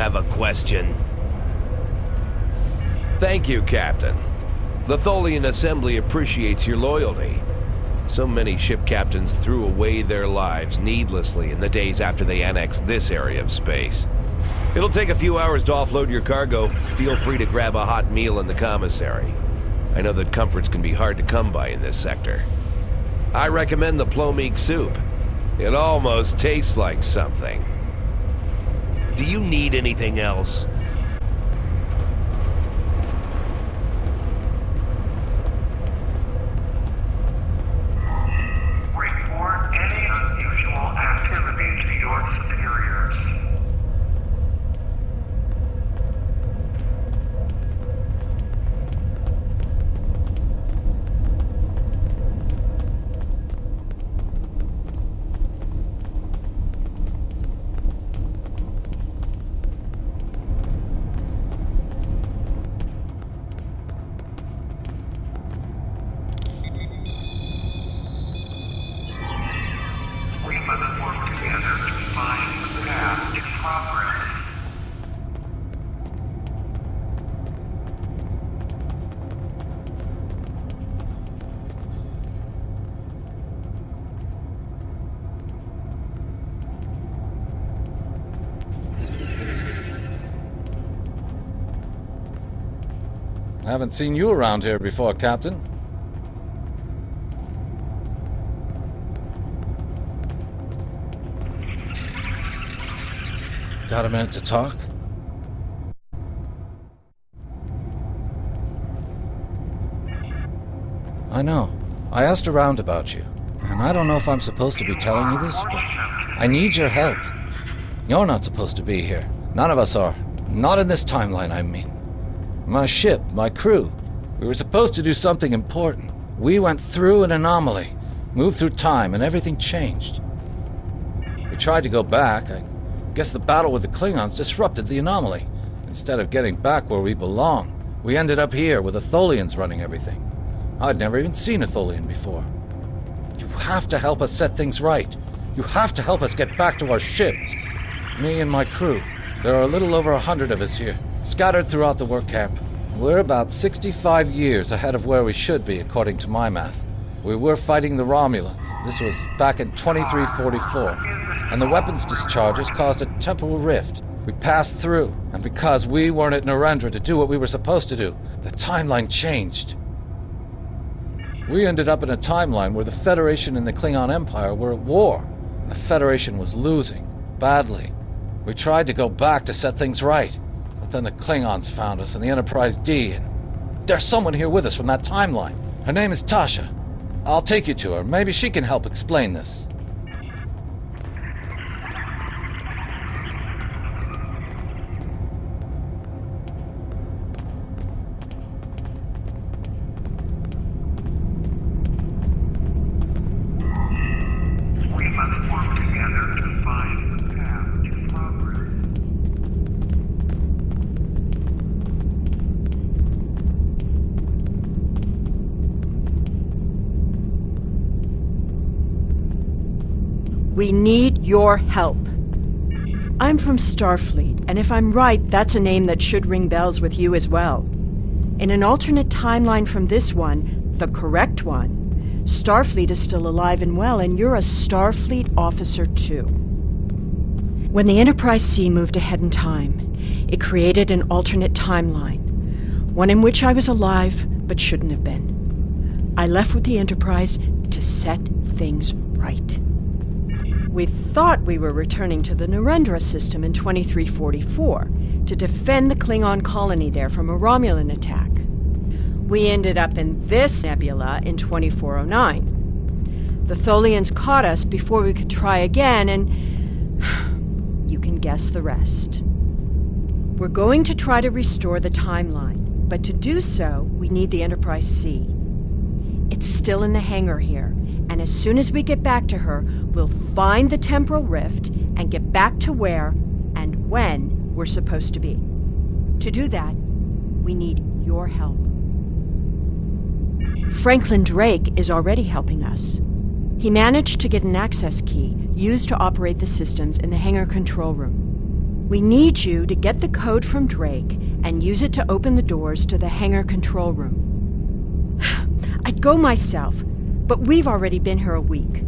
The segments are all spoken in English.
have a question? Thank you, Captain. The Tholian Assembly appreciates your loyalty. So many ship captains threw away their lives needlessly in the days after they annexed this area of space. It'll take a few hours to offload your cargo. Feel free to grab a hot meal in the commissary. I know that comforts can be hard to come by in this sector. I recommend the plomeek soup. It almost tastes like something. Do you need anything else? Report any unusual activity to your superiors. I haven't seen you around here before, Captain. Got a minute to talk? I know. I asked around about you, and I don't know if I'm supposed to be telling you this, but I need your help. You're not supposed to be here. None of us are. Not in this timeline, I mean. My ship, my crew, we were supposed to do something important. We went through an anomaly, moved through time, and everything changed. We tried to go back. I guess the battle with the Klingons disrupted the anomaly. Instead of getting back where we belong, we ended up here with the Tholians running everything. I'd never even seen a Tholian before. You have to help us set things right. You have to help us get back to our ship. Me and my crew. There are a little over 100 of us here, scattered throughout the work camp. We're about 65 years ahead of where we should be, according to my math. We were fighting the Romulans. This was back in 2344, and the weapons discharges caused a temporal rift. We passed through, and because we weren't at Narendra to do what we were supposed to do, the timeline changed. We ended up in a timeline where the Federation and the Klingon Empire were at war. The Federation was losing, badly. We tried to go back to set things right. Then the Klingons found us in the Enterprise D, and there's someone here with us from that timeline. Her name is Tasha. I'll take you to her. Maybe she can help explain this. We must work together to find the path to progress. We need your help. I'm from Starfleet, and if I'm right, that's a name that should ring bells with you as well. In an alternate timeline from this one, the correct one, Starfleet is still alive and well, and you're a Starfleet officer too. When the Enterprise C moved ahead in time, it created an alternate timeline, one in which I was alive but shouldn't have been. I left with the Enterprise to set things right. We thought we were returning to the Narendra system in 2344 to defend the Klingon colony there from a Romulan attack. We ended up in this nebula in 2409. The Tholians caught us before we could try again, and you can guess the rest. We're going to try to restore the timeline, but to do so, we need the Enterprise C. It's still in the hangar here, and as soon as we get back to her, we'll find the temporal rift and get back to where and when we're supposed to be. To do that, we need your help. Franklin Drake is already helping us. He managed to get an access key used to operate the systems in the hangar control room. We need you to get the code from Drake and use it to open the doors to the hangar control room. I'd go myself, but we've already been here a week.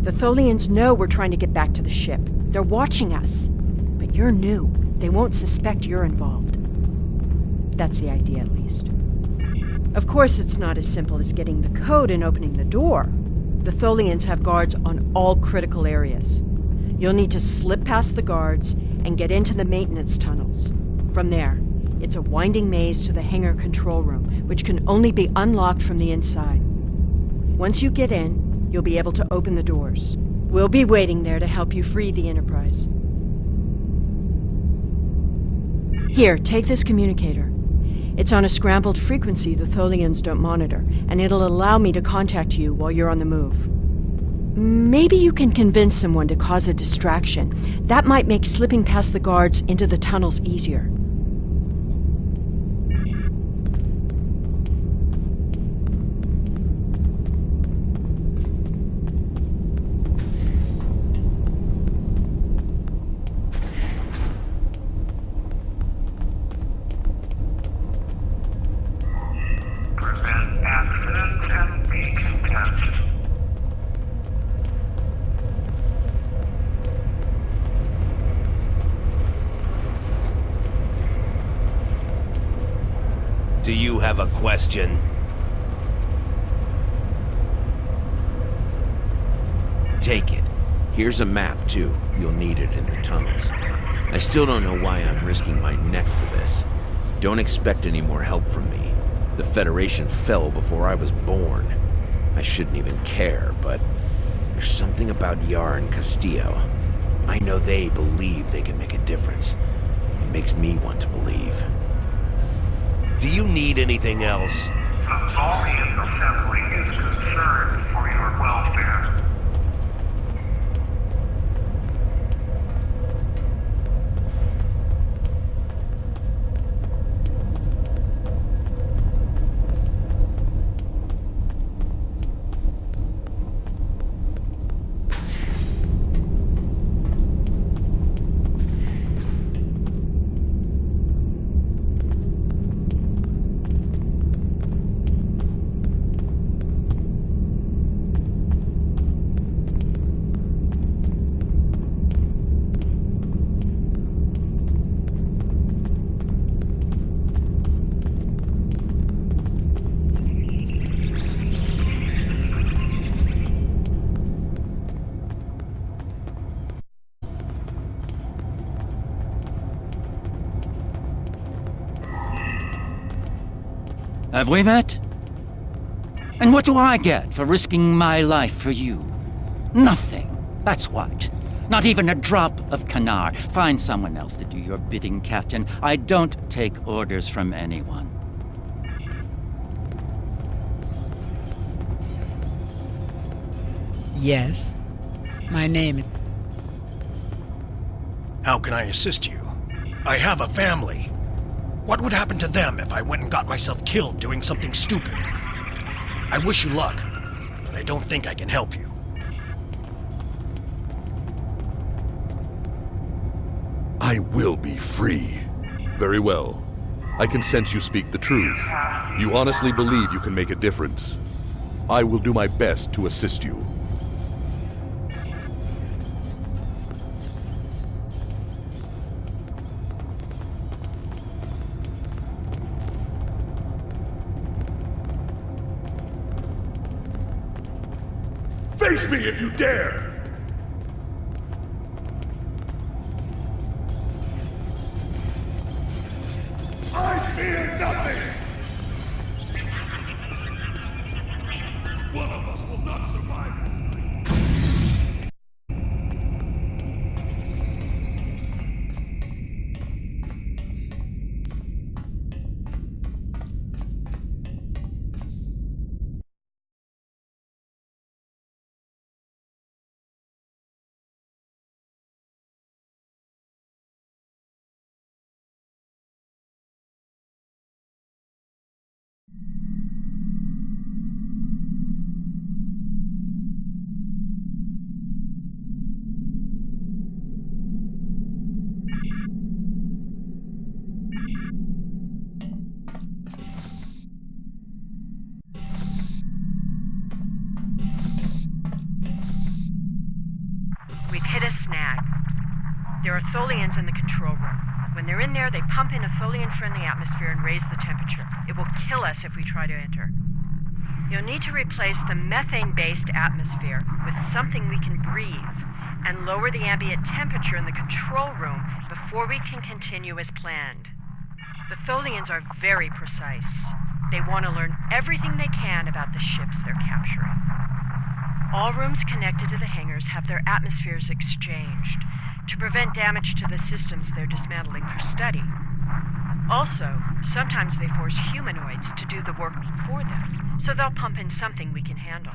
The Tholians know we're trying to get back to the ship. They're watching us. But you're new. They won't suspect you're involved. That's the idea, at least. Of course, it's not as simple as getting the code and opening the door. The Tholians have guards on all critical areas. You'll need to slip past the guards and get into the maintenance tunnels. From there, it's a winding maze to the hangar control room, which can only be unlocked from the inside. Once you get in, you'll be able to open the doors. We'll be waiting there to help you free the Enterprise. Here, take this communicator. It's on a scrambled frequency the Tholians don't monitor, and it'll allow me to contact you while you're on the move. Maybe you can convince someone to cause a distraction. That might make slipping past the guards into the tunnels easier. Prevent accidents and be content. Do you have a question? Take it. Here's a map, too. You'll need it in the tunnels. I still don't know why I'm risking my neck for this. Don't expect any more help from me. The Federation fell before I was born. I shouldn't even care, but there's something about Yar and Castillo. I know they believe they can make a difference. It makes me want to believe. Do you need anything else? The Tholian Assembly is concerned for your welfare. Have we met? And what do I get for risking my life for you? Nothing. That's what. Not even a drop of Kanar. Find someone else to do your bidding, Captain. I don't take orders from anyone. Yes. My name is... How can I assist you? I have a family. What would happen to them if I went and got myself killed doing something stupid? I wish you luck, but I don't think I can help you. I will be free. Very well. I can sense you speak the truth. You honestly believe you can make a difference. I will do my best to assist you. Face me if you dare! I fear nothing! One of us will not survive this night. There are Tholians in the control room. When they're in there, they pump in a Tholian-friendly atmosphere and raise the temperature. It will kill us if we try to enter. You'll need to replace the methane-based atmosphere with something we can breathe and lower the ambient temperature in the control room before we can continue as planned. The Tholians are very precise. They want to learn everything they can about the ships they're capturing. All rooms connected to the hangars have their atmospheres exchanged to prevent damage to the systems they're dismantling for study. Also, sometimes they force humanoids to do the work for them, so they'll pump in something we can handle.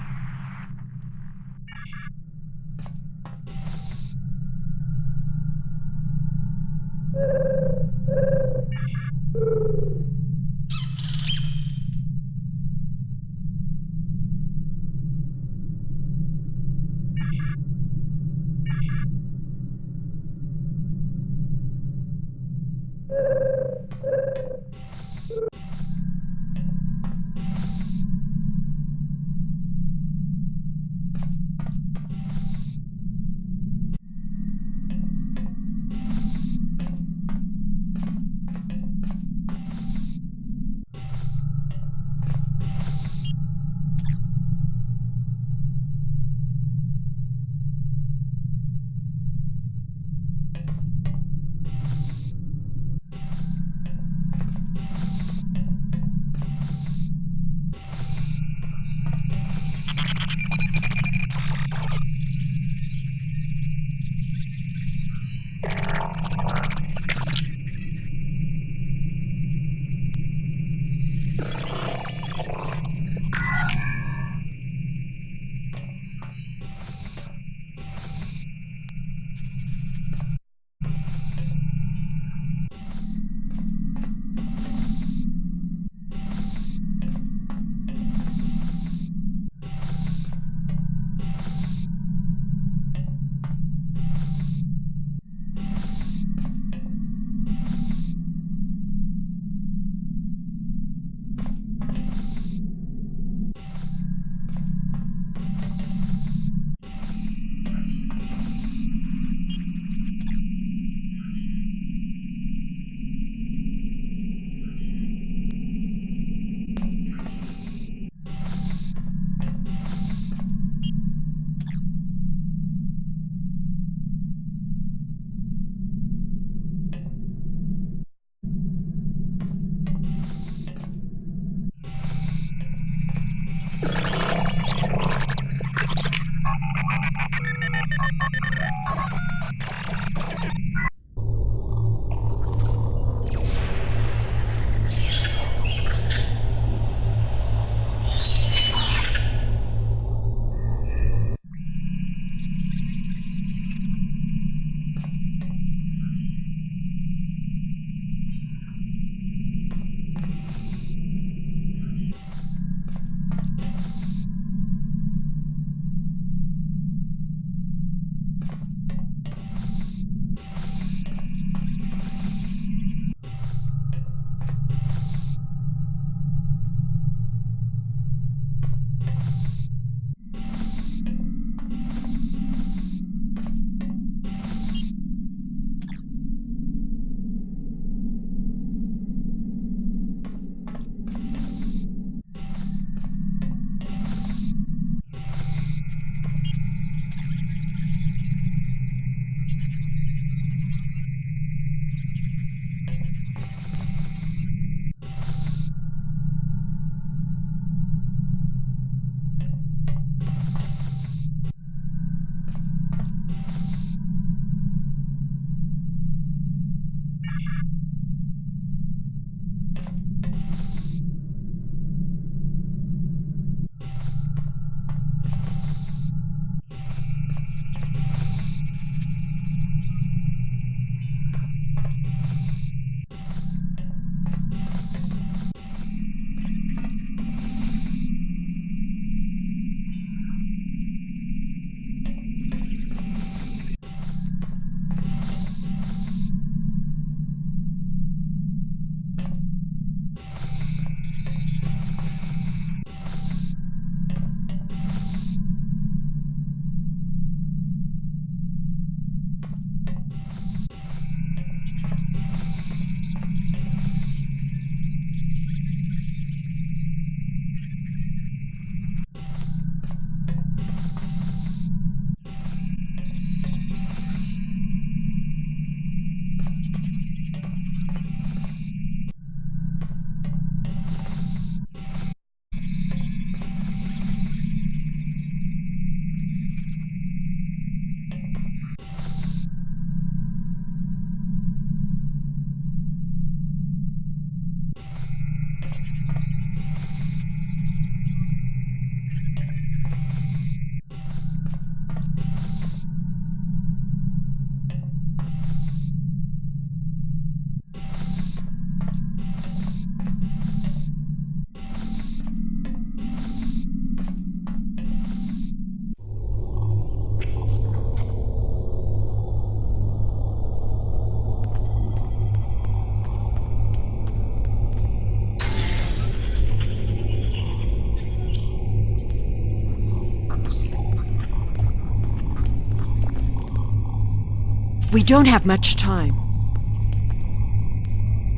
We don't have much time.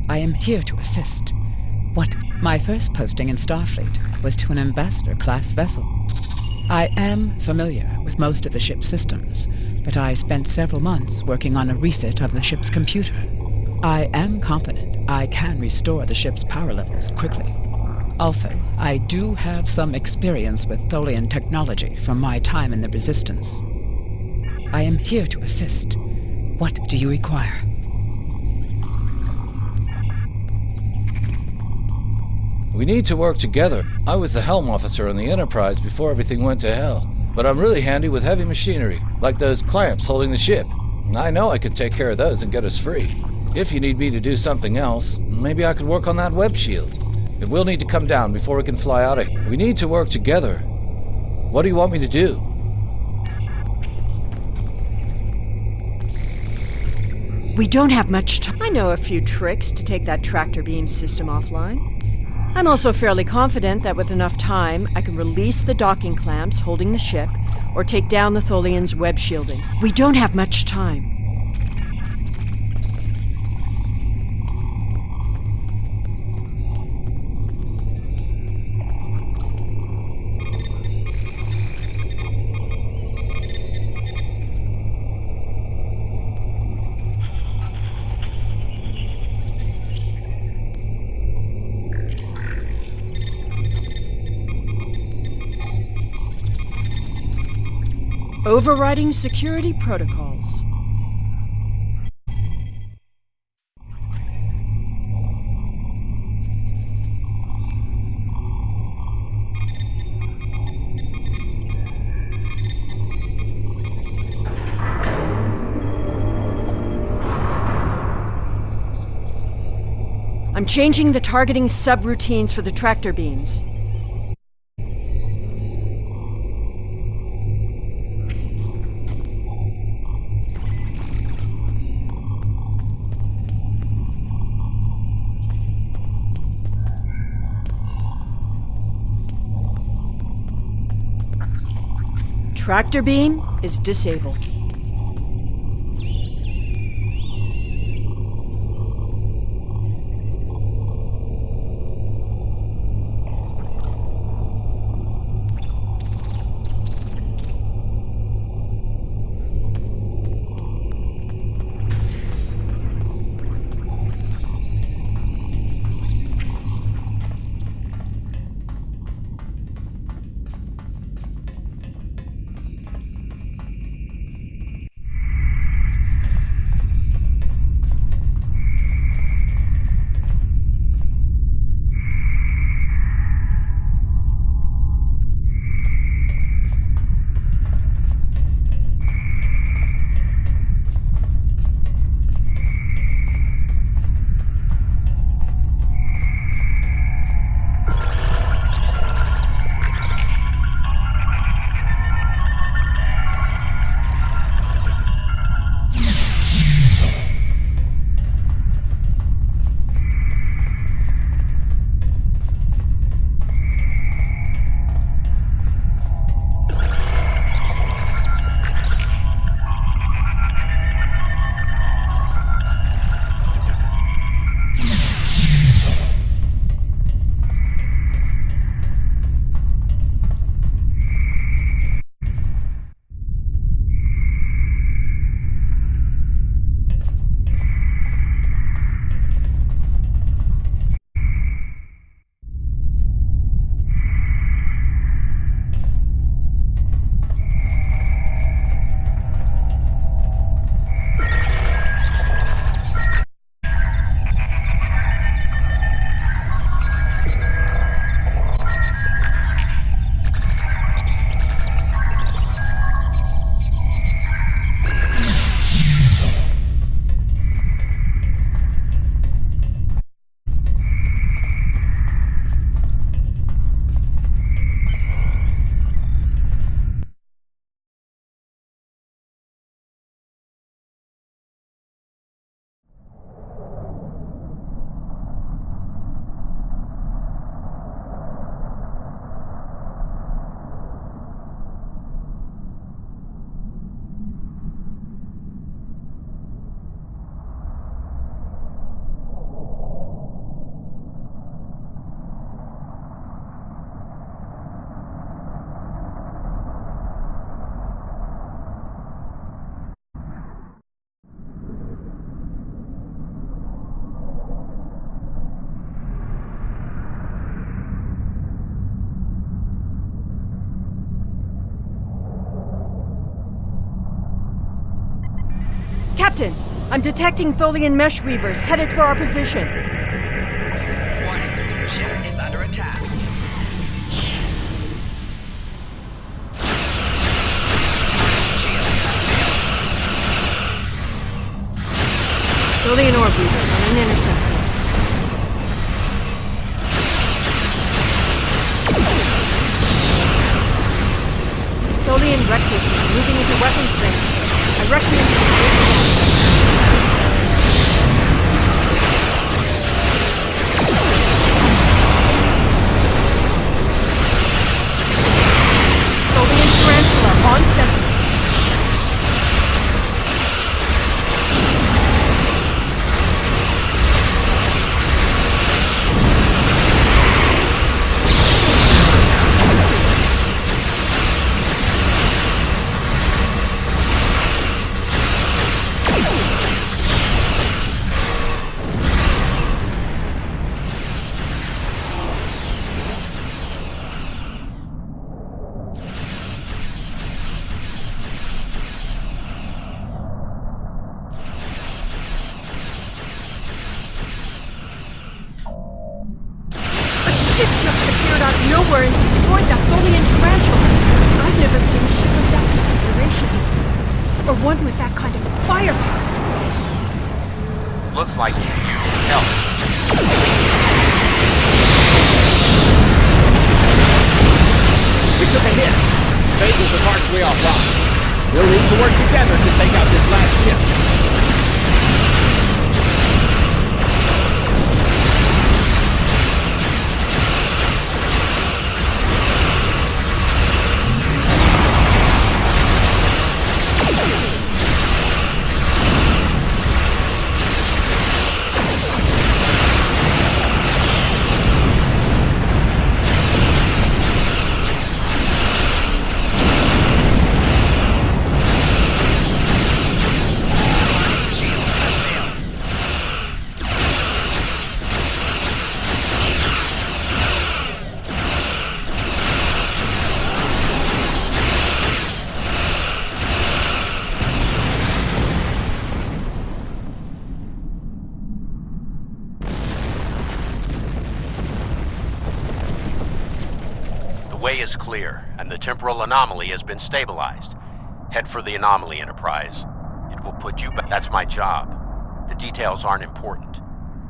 I am here to assist. My first posting in Starfleet was to an ambassador-class vessel. I am familiar with most of the ship's systems, but I spent several months working on a refit of the ship's computer. I am confident I can restore the ship's power levels quickly. Also, I do have some experience with Tholian technology from my time in the Resistance. I am here to assist. What do you require? We need to work together. I was the helm officer on the Enterprise before everything went to hell. But I'm really handy with heavy machinery, like those clamps holding the ship. I know I can take care of those and get us free. If you need me to do something else, maybe I could work on that web shield. It will need to come down before we can fly out of here. We need to work together. What do you want me to do? We don't have much time. I know a few tricks to take that tractor beam system offline. I'm also fairly confident that with enough time, I can release the docking clamps holding the ship or take down the Tholian's web shielding. We don't have much time. Overriding security protocols. I'm changing the targeting subroutines for the tractor beams. Tractor beam is disabled. Captain, I'm detecting Tholian mesh weavers headed for our position. Warning, ship is under attack. Tholian orb weavers on an intercept course. Tholian recluses moving into weapons range. I recommend you Tholian tarantula on sentinel. Ship just appeared out of nowhere and destroyed that Tholian tarantula. I've never seen a ship of that configuration before, or one with that kind of firepower. Looks like you could use some help. We took a hit. Phases are partially offline. We'll need to work together to take out this last ship. The way is clear, and the temporal anomaly has been stabilized. Head for the anomaly, Enterprise. It will put you back. That's my job. The details aren't important.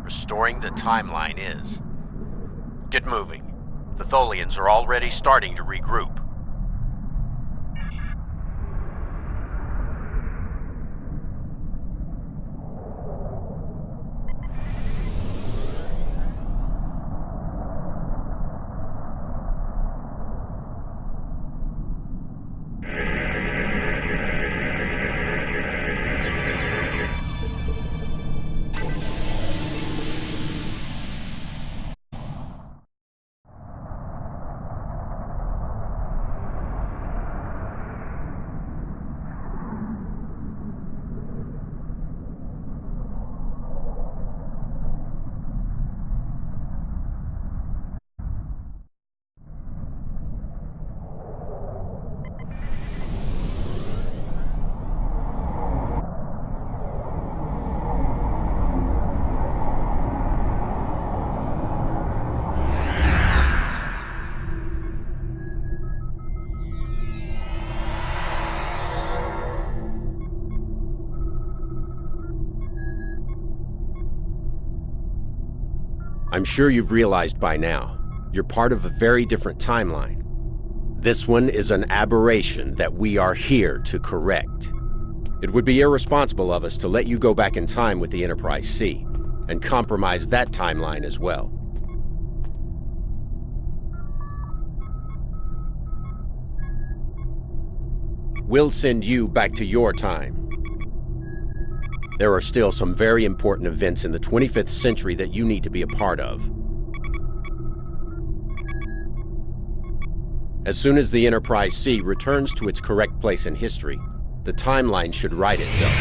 Restoring the timeline is. Get moving. The Tholians are already starting to regroup. I'm sure you've realized by now, you're part of a very different timeline. This one is an aberration that we are here to correct. It would be irresponsible of us to let you go back in time with the Enterprise C, and compromise that timeline as well. We'll send you back to your time. There are still some very important events in the 25th century that you need to be a part of. As soon as the Enterprise C returns to its correct place in history, the timeline should right itself.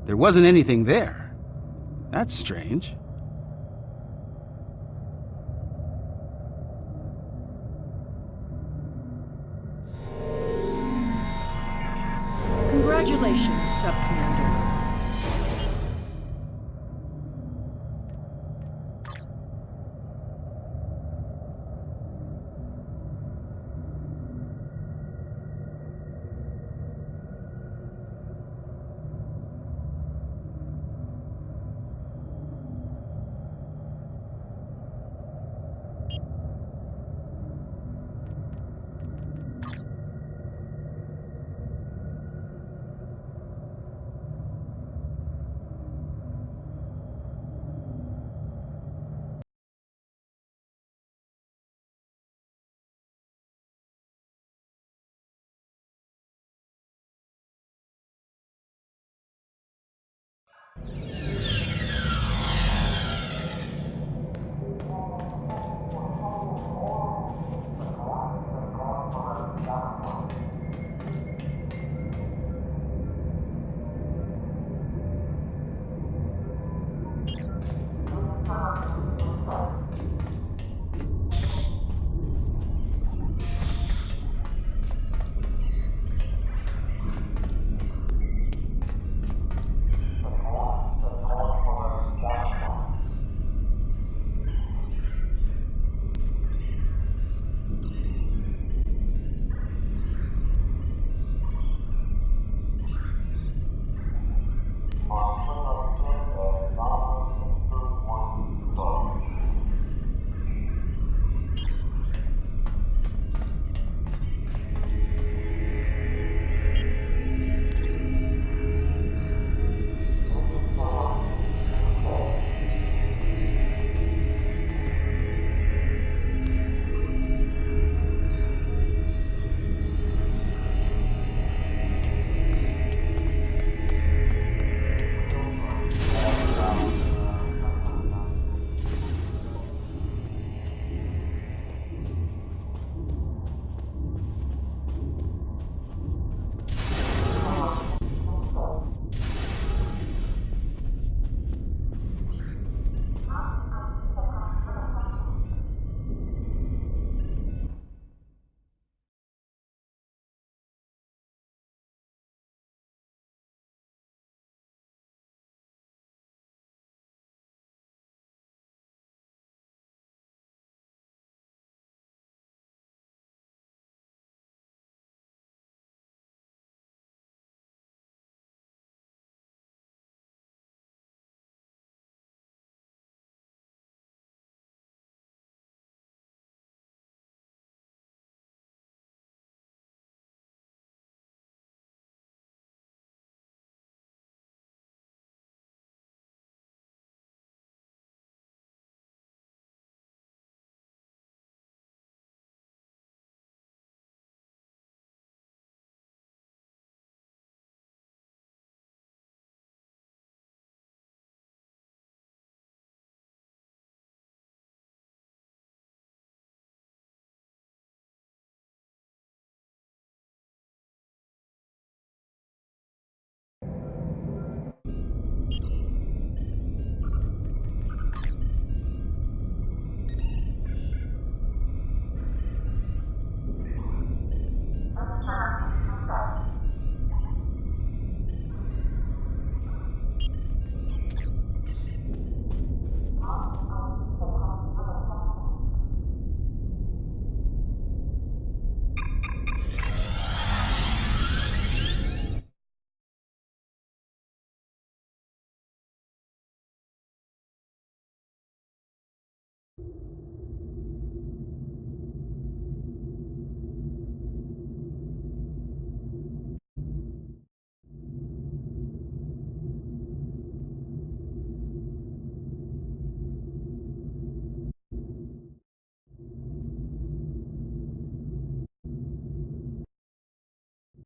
There wasn't anything there. That's strange. Congratulations, Sub-Commander.